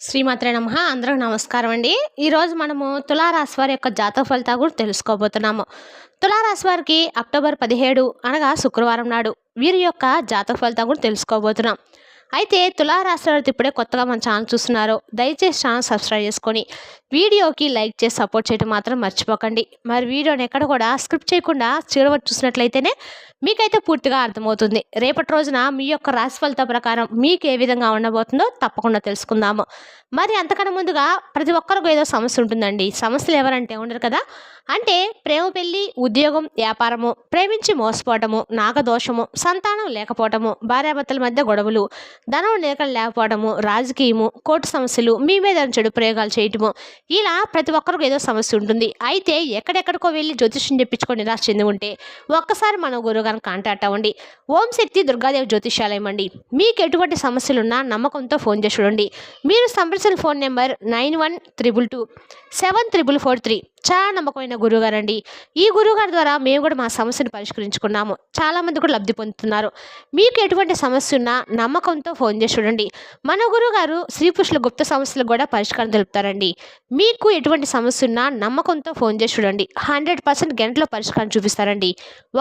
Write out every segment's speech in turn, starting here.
శ్రీమాత్రే నమః. అందరికి నమస్కారం అండి. ఈరోజు మనము తులారాశి వారి యొక్క జాతక ఫలితాలు కూడా తెలుసుకోబోతున్నాము. తులారాశి వారికి అక్టోబర్ 17 అనగా శుక్రవారం నాడు వీరి యొక్క జాతక ఫలితాలు కూడా తెలుసుకోబోతున్నాం. అయితే తులారాశి వారు ఇప్పుడే కొత్తగా మన ఛానల్ చూస్తున్నారు, దయచేసి ఛానల్ సబ్స్క్రైబ్ చేసుకొని వీడియోకి లైక్ చేసి సపోర్ట్ చేయడం మాత్రం మర్చిపోకండి. మరి వీడియోని ఎక్కడ కూడా స్క్రిప్ట్ చేయకుండా చివరి చూసినట్లయితేనే మీకైతే పూర్తిగా అర్థమవుతుంది. రేపటి రోజున మీ యొక్క రాశి ఫలిత ప్రకారం మీకు ఏ విధంగా ఉండబోతుందో తప్పకుండా తెలుసుకుందాము. మరి అంతకన్నా ముందుగా ప్రతి ఒక్కరికి ఏదో సమస్య ఉంటుందండి. సమస్యలు ఎవరంటే ఉండరు కదా. అంటే ప్రేమ, పెళ్లి, ఉద్యోగం, వ్యాపారము, ప్రేమించి మోసపోవటము, నాగదోషము, సంతానం లేకపోవటము, భార్యాభర్తల మధ్య గొడవలు, ధనం లేకపోవడము, రాజకీయము, కోర్టు సమస్యలు, మీ మీద చెడు ప్రయోగాలు చేయటము, ఇలా ప్రతి ఒక్కరికి ఏదో సమస్య ఉంటుంది. అయితే ఎక్కడెక్కడికో వెళ్ళి జ్యోతిష్యం చెప్పించుకొని నిరాశ చెంది ఉంటే ఒక్కసారి మన గురువుగారిని కాంటాక్ట్ అవ్వండి. ఓం శక్తి దుర్గాదేవి జ్యోతిష్యాలయం అండి. మీకు ఎటువంటి సమస్యలున్నా నమ్మకంతో ఫోన్ చేసి చూడండి. మీరు సంప్రదించిన ఫోన్ నెంబర్ 9122274443. చాలా నమ్మకమైన గురువుగారు అండి. ఈ గురువుగారి ద్వారా మేము కూడా మా సమస్యను పరిష్కరించుకున్నాము. చాలామంది కూడా లబ్ధి పొందుతున్నారు. మీకు ఎటువంటి సమస్య ఉన్నా నమ్మకంతో ఫోన్ చేసి చూడండి. మన గురువుగారు స్త్రీ పురుషుల గుప్త సమస్యలకు కూడా పరిష్కారం తెలుపుతారండి. మీకు ఎటువంటి సమస్య ఉన్నా నమ్మకంతో ఫోన్ చేసి చూడండి. 100% గంటలో పరిష్కారం చూపిస్తారండి.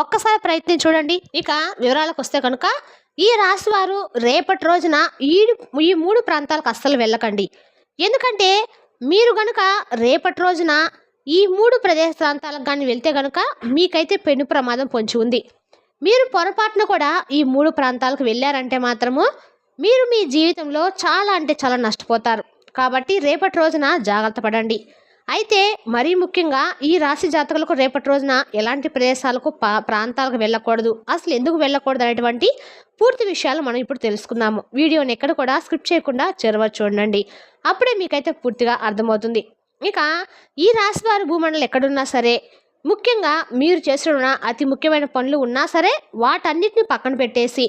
ఒక్కసారి ప్రయత్నం చూడండి. ఇక వివరాలకు వస్తే కనుక ఈ రాశి వారు రేపటి రోజున ఈ మూడు ప్రాంతాలకు అస్సలు వెళ్ళకండి. ఎందుకంటే మీరు గనుక రేపటి రోజున ఈ మూడు ప్రాంతాలకు కానీ వెళ్తే కనుక మీకైతే పెను ప్రమాదం పొంచి ఉంది. మీరు పొరపాటున కూడా ఈ మూడు ప్రాంతాలకు వెళ్ళారంటే మాత్రము మీరు మీ జీవితంలో చాలా అంటే చాలా నష్టపోతారు. కాబట్టి రేపటి రోజున జాగ్రత్త పడండి. అయితే మరీ ముఖ్యంగా ఈ రాశి జాతకులకు రేపటి రోజున ఎలాంటి ప్రదేశాలకు ప్రాంతాలకు వెళ్ళకూడదు, అసలు ఎందుకు వెళ్ళకూడదు అనేటువంటి పూర్తి విషయాలు మనం ఇప్పుడు తెలుసుకుందాము. వీడియోని ఎక్కడ కూడా స్క్రిప్ట్ చేయకుండా చివరి చూడండి. అప్పుడే మీకైతే పూర్తిగా అర్థమవుతుంది. ఇక ఈ రాశి వారి భూమండలం ఎక్కడున్నా సరే, ముఖ్యంగా మీరు చేస్తున్న అతి ముఖ్యమైన పనులు ఉన్నా సరే వాటన్నిటిని పక్కన పెట్టేసి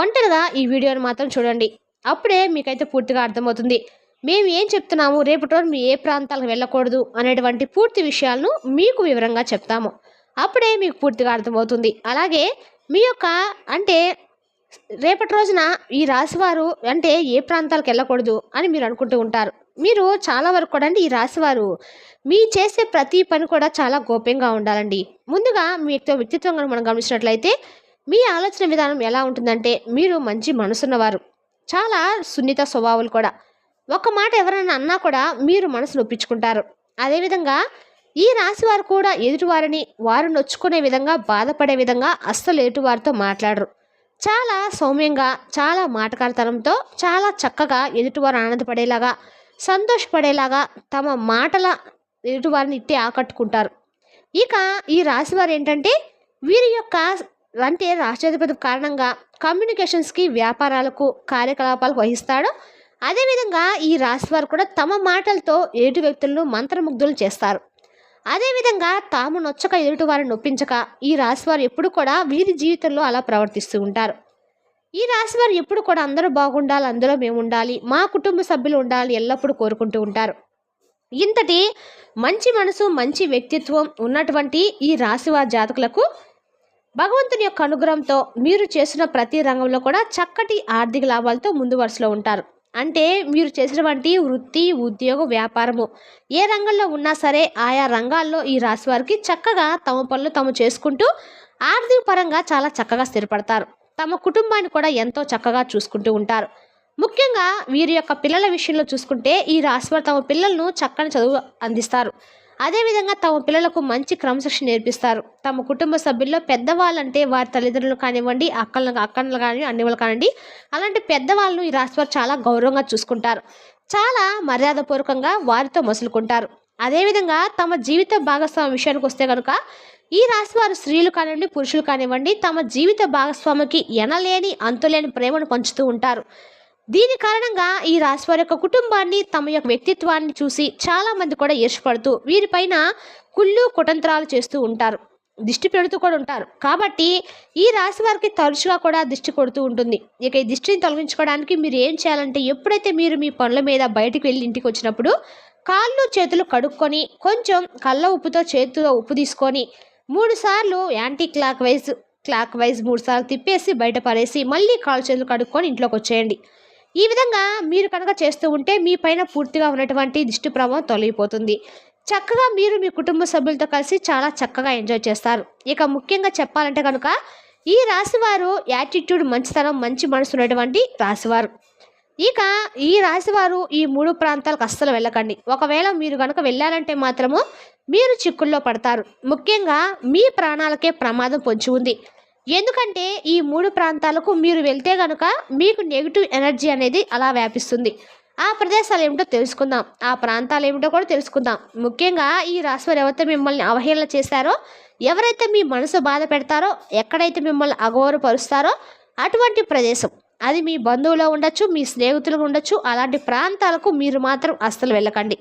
ఒంటరిగా ఈ వీడియోని మాత్రం చూడండి. అప్పుడే మీకైతే పూర్తిగా అర్థమవుతుంది. మేము ఏం చెప్తున్నాము, రేపటి రోజు మీ ఏ ప్రాంతాలకు వెళ్ళకూడదు అనేటువంటి పూర్తి విషయాలను మీకు వివరంగా చెప్తాము. అప్పుడే మీకు పూర్తిగా అర్థమవుతుంది. అలాగే మీ యొక్క అంటే రేపటి రోజున ఈ రాశివారు అంటే ఏ ప్రాంతాలకు వెళ్ళకూడదు అని మీరు అనుకుంటూ ఉంటారు. మీరు చాలా వరకు కూడా ఈ రాశివారు మీ చేసే ప్రతి పని కూడా చాలా గోప్యంగా ఉండాలండి. ముందుగా మీ యొక్క వ్యక్తిత్వం కనుక మనం గమనించినట్లయితే మీ ఆలోచన విధానం ఎలా ఉంటుందంటే మీరు మంచి మనసున్నవారు, చాలా సున్నిత స్వభావాలు కూడా. ఒక మాట ఎవరైనా అన్నా కూడా మీరు మనసు నొప్పించుకుంటారు. అదేవిధంగా ఈ రాశివారు కూడా ఎదుటివారిని వారు నొచ్చుకునే విధంగా, బాధపడే విధంగా అస్సలు ఎదుటివారితో మాట్లాడరు. చాలా సౌమ్యంగా, చాలా మాటకారితనంతో, చాలా చక్కగా ఎదుటివారు ఆనందపడేలాగా, సంతోషపడేలాగా తమ మాటల ఎదుటివారిని ఇట్టే ఆకట్టుకుంటారు. ఇక ఈ రాశివారు ఏంటంటే వీరి యొక్క అంటే రాష్ట్రాధిపతి కారణంగా కమ్యూనికేషన్స్కి, వ్యాపారాలకు, కార్యకలాపాలకు వహిస్తాడు. అదేవిధంగా ఈ రాశివారు కూడా తమ మాటలతో ఎదుటి వ్యక్తులను మంత్రముగ్ధులు చేస్తారు. అదేవిధంగా తాము నొచ్చక ఎదుటి వారిని నొప్పించక ఈ రాశివారు ఎప్పుడు కూడా వీరి జీవితంలో అలా ప్రవర్తిస్తూ ఉంటారు. ఈ రాశివారు ఎప్పుడు కూడా అందరూ బాగుండాలి, అందులో మేము ఉండాలి, మా కుటుంబ సభ్యులు ఉండాలి ఎల్లప్పుడూ కోరుకుంటూ ఉంటారు. ఇంతటి మంచి మనసు, మంచి వ్యక్తిత్వం ఉన్నటువంటి ఈ రాశివారి జాతకులకు భగవంతుని యొక్క అనుగ్రహంతో మీరు చేసిన ప్రతి రంగంలో కూడా చక్కటి ఆర్థిక లాభాలతో ముందు వరుసలో ఉంటారు. అంటే మీరు చేసినటువంటి వృత్తి, ఉద్యోగం, వ్యాపారము ఏ రంగంలో ఉన్నా సరే ఆయా రంగాల్లో ఈ రాశి వారికి చక్కగా తమ పనులు తాము చేసుకుంటూ ఆర్థిక పరంగా చాలా చక్కగా స్థిరపడతారు. తమ కుటుంబాన్ని కూడా ఎంతో చక్కగా చూసుకుంటూ ఉంటారు. ముఖ్యంగా వీరి యొక్క పిల్లల విషయంలో చూసుకుంటే ఈ రాశి వారు తమ పిల్లలను చక్కని చదువు అందిస్తారు. అదేవిధంగా తమ పిల్లలకు మంచి క్రమశిక్షణ నేర్పిస్తారు. తమ కుటుంబ సభ్యుల్లో పెద్దవాళ్ళంటే వారి తల్లిదండ్రులు కానివ్వండి, అక్కలు కానీ అన్నవాళ్ళు కానివ్వండి, అలాంటి పెద్దవాళ్ళను ఈ రాశివారు చాలా గౌరవంగా చూసుకుంటారు. చాలా మర్యాదపూర్వకంగా వారితో మసులుకుంటారు. అదేవిధంగా తమ జీవిత భాగస్వామి విషయానికి వస్తే కనుక ఈ రాశివారు స్త్రీలు కానివ్వండి, పురుషులు కానివ్వండి తమ జీవిత భాగస్వామికి ఎనలేని అంతులేని ప్రేమను పంచుతూ ఉంటారు. దీని కారణంగా ఈ రాశివారి యొక్క కుటుంబాన్ని, తమ యొక్క వ్యక్తిత్వాన్ని చూసి చాలామంది కూడా ఈర్షపడుతూ వీరిపైన కుళ్ళు కుతంత్రాలు చేస్తూ ఉంటారు, దిష్టి పెడుతూ కూడా ఉంటారు. కాబట్టి ఈ రాశి వారికి తరచుగా కూడా దిష్టి కొడుతూ ఉంటుంది. ఇక ఈ దిష్టిని తొలగించుకోవడానికి మీరు ఏం చేయాలంటే ఎప్పుడైతే మీరు మీ పనుల మీద బయటికి వెళ్ళి ఇంటికి వచ్చినప్పుడు కాళ్ళు చేతులు కడుక్కొని కొంచెం కళ్ళ ఉప్పుతో చేతిలో ఉప్పు తీసుకొని 3 సార్లు యాంటీ క్లాక్ వైజ్ 3 సార్లు తిప్పేసి బయట పడేసి మళ్ళీ కాళ్ళు చేతులు కడుక్కొని ఇంట్లోకి వచ్చేయండి. ఈ విధంగా మీరు కనుక చేస్తూ ఉంటే మీ పైన పూర్తిగా ఉన్నటువంటి దిష్టి ప్రభావం తొలగిపోతుంది. చక్కగా మీరు మీ కుటుంబ సభ్యులతో కలిసి చాలా చక్కగా ఎంజాయ్ చేస్తారు. ఇక ముఖ్యంగా చెప్పాలంటే కనుక ఈ రాశివారు యాటిట్యూడ్, మంచితనం, మంచి మనసు ఉన్నటువంటి రాశివారు. ఇక ఈ రాశివారు ఈ 3 ప్రాంతాలకు అస్సలు వెళ్ళకండి. ఒకవేళ మీరు గనుక వెళ్ళాలంటే మాత్రము మీరు చిక్కుల్లో పడతారు. ముఖ్యంగా మీ ప్రాణాలకే ప్రమాదం పొంచి ఉంది. ఎందుకంటే ఈ 3 ప్రాంతాలకు మీరు వెళ్తే గనుక మీకు నెగిటివ్ ఎనర్జీ అనేది అలా వ్యాపిస్తుంది. ఆ ప్రదేశాలు ఏమిటో తెలుసుకుందాం. ఆ ప్రాంతాలు ఏమిటో కూడా తెలుసుకుందాం. ముఖ్యంగా ఈ రాశివారు ఎవరైతే మిమ్మల్ని అవహేళన చేశారో, ఎవరైతే మీ మనసు బాధ పెడతారో, ఎక్కడైతే మిమ్మల్ని అగౌరవపరుస్తారో అటువంటి ప్రదేశం, అది మీ బంధువులో ఉండొచ్చు, మీ స్నేహితులు ఉండొచ్చు, అలాంటి ప్రాంతాలకు మీరు మాత్రం అస్సలు వెళ్ళకండి.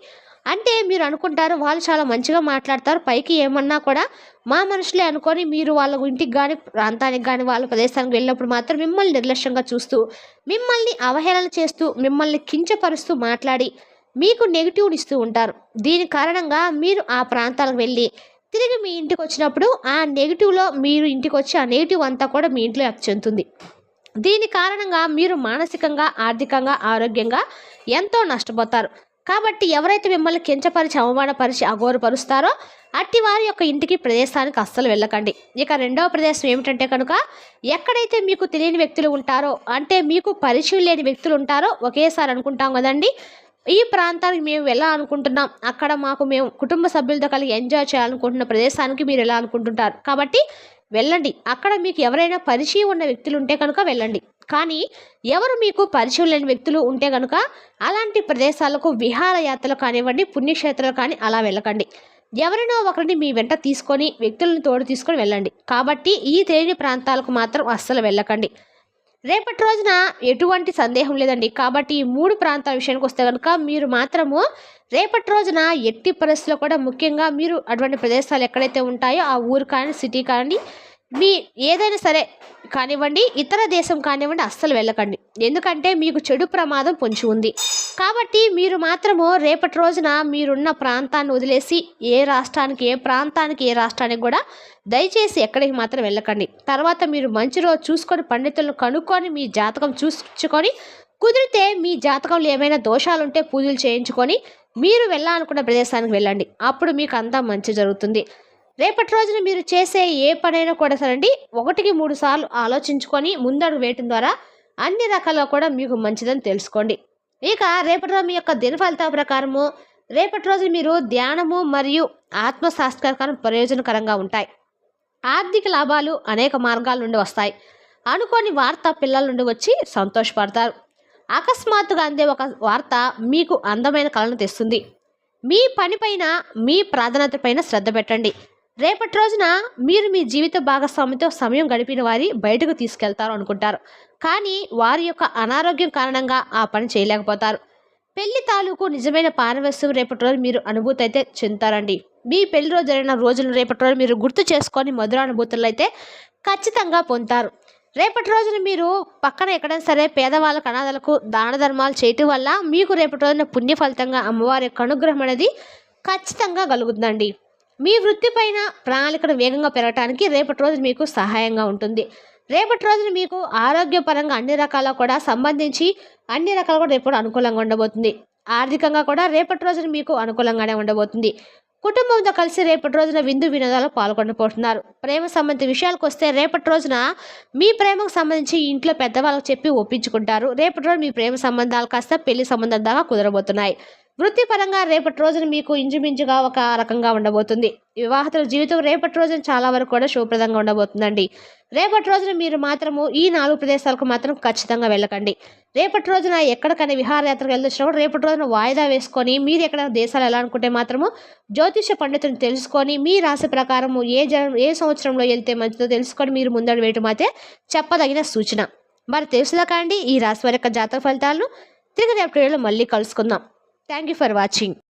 అంటే మీరు అనుకుంటారు వాళ్ళు చాలా మంచిగా మాట్లాడతారు, పైకి ఏమన్నా కూడా మా మనుషులే అనుకొని మీరు వాళ్ళ ఇంటికి కానీ, ప్రాంతానికి కానీ, వాళ్ళ ప్రదేశానికి వెళ్ళినప్పుడు మాత్రం మిమ్మల్ని నిర్లక్ష్యంగా చూస్తూ, మిమ్మల్ని అవహేళన చేస్తూ, మిమ్మల్ని కించపరుస్తూ మాట్లాడి మీకు నెగిటివ్ని ఇస్తూ ఉంటారు. దీని కారణంగా మీరు ఆ ప్రాంతాలకు వెళ్ళి తిరిగి మీ ఇంటికి వచ్చినప్పుడు ఆ నెగిటివ్లో మీరు ఇంటికి వచ్చి ఆ నెగిటివ్ అంతా కూడా మీ ఇంట్లో వ్యాప్తి చెందుతుంది. దీని కారణంగా మీరు మానసికంగా, ఆర్థికంగా, ఆరోగ్యంగా ఎంతో నష్టపోతారు. కాబట్టి ఎవరైతే మిమ్మల్ని కించపరిచి, అవమానపరిచి, అగౌరవపరుస్తారో అట్టి వారి యొక్క ఇంటికి, ప్రదేశానికి అస్సలు వెళ్ళకండి. ఇక రెండవ ప్రదేశం ఏమిటంటే కనుక ఎక్కడైతే మీకు తెలియని వ్యక్తులు ఉంటారో, అంటే మీకు పరిచయం లేని వ్యక్తులు ఉంటారో, ఒకేసారి అనుకుంటాం కదండి ఈ ప్రాంతానికి మేము వెళ్ళాలనుకుంటున్నాం, అక్కడ మేము కుటుంబ సభ్యులతో కలిగి ఎంజాయ్ చేయాలనుకుంటున్న ప్రదేశానికి మీరు ఎలా అనుకుంటుంటారు. కాబట్టి వెళ్ళండి. అక్కడ మీకు ఎవరైనా పరిచయం ఉన్న వ్యక్తులు ఉంటే కనుక వెళ్ళండి. కానీ ఎవరు మీకు పరిచయం లేని వ్యక్తులు ఉంటే కనుక అలాంటి ప్రదేశాలకు, విహారయాత్రలు కానివ్వండి, పుణ్యక్షేత్రాలు కానీ అలా వెళ్ళకండి. ఎవరినో ఒకరిని మీ వెంట తీసుకొని, వ్యక్తులను తోడు తీసుకొని వెళ్ళండి. కాబట్టి ఈ తెలియని ప్రాంతాలకు మాత్రం అస్సలు వెళ్ళకండి. రేపటి రోజున ఎటువంటి సందేహం లేదండి. కాబట్టి ఈ 3 ప్రాంతాల విషయానికి వస్తే కనుక మీరు మాత్రము రేపటి రోజున ఎట్టి పరిస్థితుల్లో కూడా, ముఖ్యంగా మీరు అటువంటి ప్రదేశాలు ఎక్కడైతే ఉంటాయో ఆ ఊరు కానీ, సిటీ కానీ, మీ ఏదైనా సరే కానివ్వండి, ఇతర దేశం కానివ్వండి, అస్సలు వెళ్ళకండి. ఎందుకంటే మీకు చెడు ప్రమాదం పొంచి ఉంది. కాబట్టి మీరు మాత్రము రేపటి రోజున మీరున్న ప్రాంతాన్ని వదిలేసి ఏ రాష్ట్రానికి, ఏ ప్రాంతానికి, ఏ రాష్ట్రానికి కూడా దయచేసి ఎక్కడికి మాత్రం వెళ్ళకండి. తర్వాత మీరు మంచి రోజు చూసుకొని, పండితులను కనుక్కొని, మీ జాతకం చూసుకొని, కుదిరితే మీ జాతకంలో ఏమైనా దోషాలుంటే పూజలు చేయించుకొని మీరు వెళ్ళాలనుకున్న ప్రదేశానికి వెళ్ళండి. అప్పుడు మీకు అంతా మంచి జరుగుతుంది. రేపటి రోజున మీరు చేసే ఏ పనైనా కూడా సరండి 1-3 సార్లు ఆలోచించుకొని ముందడుగు వేయటం ద్వారా అన్ని రకాలుగా కూడా మీకు మంచిదని తెలుసుకోండి. ఇక రేపటి రోజు మీ యొక్క దిన ఫలితాల ప్రకారము రేపటి రోజు మీరు ధ్యానము మరియు ఆత్మశాస్త్రకరం ప్రయోజనకరంగా ఉంటాయి. ఆర్థిక లాభాలు అనేక మార్గాల నుండి వస్తాయి. అనుకోని వార్త పిల్లల నుండి వచ్చి సంతోషపడతారు. అకస్మాత్తుగా అందే ఒక వార్త మీకు అందమైన కళను తెస్తుంది. మీ పనిపైన, మీ ప్రాధాన్యతపైన శ్రద్ధ పెట్టండి. రేపటి రోజున మీరు మీ జీవిత భాగస్వామితో సమయం గడిపిన వారి బయటకు తీసుకెళ్తారు అనుకుంటారు, కానీ వారి యొక్క అనారోగ్యం కారణంగా ఆ పని చేయలేకపోతారు. పెళ్లి తాలూకు నిజమైన పారవస్యం రేపటి రోజు మీరు అనుభూతి అయితే చెందుతారండి. మీ పెళ్లి రోజు జరిగిన రోజులు రేపటి రోజు మీరు గుర్తు చేసుకొని మధుర అనుభూతులు అయితే ఖచ్చితంగా పొందుతారు. రేపటి రోజున మీరు పక్కన ఎక్కడైనా సరే పేదవాళ్ళకు, అనాథలకు దాన ధర్మాలు చేయటం వల్ల మీకు రేపటి రోజున పుణ్య ఫలితంగా అమ్మవారి యొక్క అనుగ్రహం అనేది ఖచ్చితంగా కలుగుతుందండి. మీ వృత్తిపైన ప్రణాళికను వేగంగా పెరగడానికి రేపటి రోజు మీకు సహాయంగా ఉంటుంది. రేపటి రోజున మీకు ఆరోగ్యపరంగా అన్ని రకాల కూడా సంబంధించి అన్ని రకాలు కూడా రేపటి అనుకూలంగా ఉండబోతుంది. ఆర్థికంగా కూడా రేపటి రోజున మీకు అనుకూలంగానే ఉండబోతుంది. కుటుంబంతో కలిసి రేపటి రోజున విందు వినోదాలు పాల్గొనబోతున్నారు. ప్రేమ సంబంధిత విషయాలకు వస్తే రేపటి రోజున మీ ప్రేమకు సంబంధించి ఇంట్లో పెద్దవాళ్ళకు చెప్పి ఒప్పించుకుంటారు. రేపటి రోజు మీ ప్రేమ సంబంధాలు కాస్త పెళ్లి సంబంధం దాకా కుదరబోతున్నాయి. వృత్తిపరంగా రేపటి రోజున మీకు ఇంచుమించుగా ఒక రకంగా ఉండబోతుంది. వివాహితుల జీవితం రేపటి రోజున చాలా వరకు కూడా శుభప్రదంగా ఉండబోతుందండి. రేపటి రోజున మీరు మాత్రము ఈ 4 ప్రదేశాలకు మాత్రం ఖచ్చితంగా వెళ్ళకండి. రేపటి రోజున ఎక్కడికైనా విహారయాత్రకు వెళ్ళొచ్చినప్పుడు రేపటి రోజున వాయిదా వేసుకొని మీరు ఎక్కడ దేశాలు వెళ్ళాలనుకుంటే మాత్రము జ్యోతిష పండితులను తెలుసుకొని మీ రాశి ప్రకారము ఏ సంవత్సరంలో వెళ్తే మంచిదో తెలుసుకొని మీరు ముందడు వేయటం అయితే చెప్పదగిన సూచన. మరి తెలుసుదా కాండి ఈ రాశి వారి యొక్క జాతక ఫలితాలను. తిరిగి రేపటి వీడియోలో మళ్ళీ కలుసుకుందాం. Thank you for watching.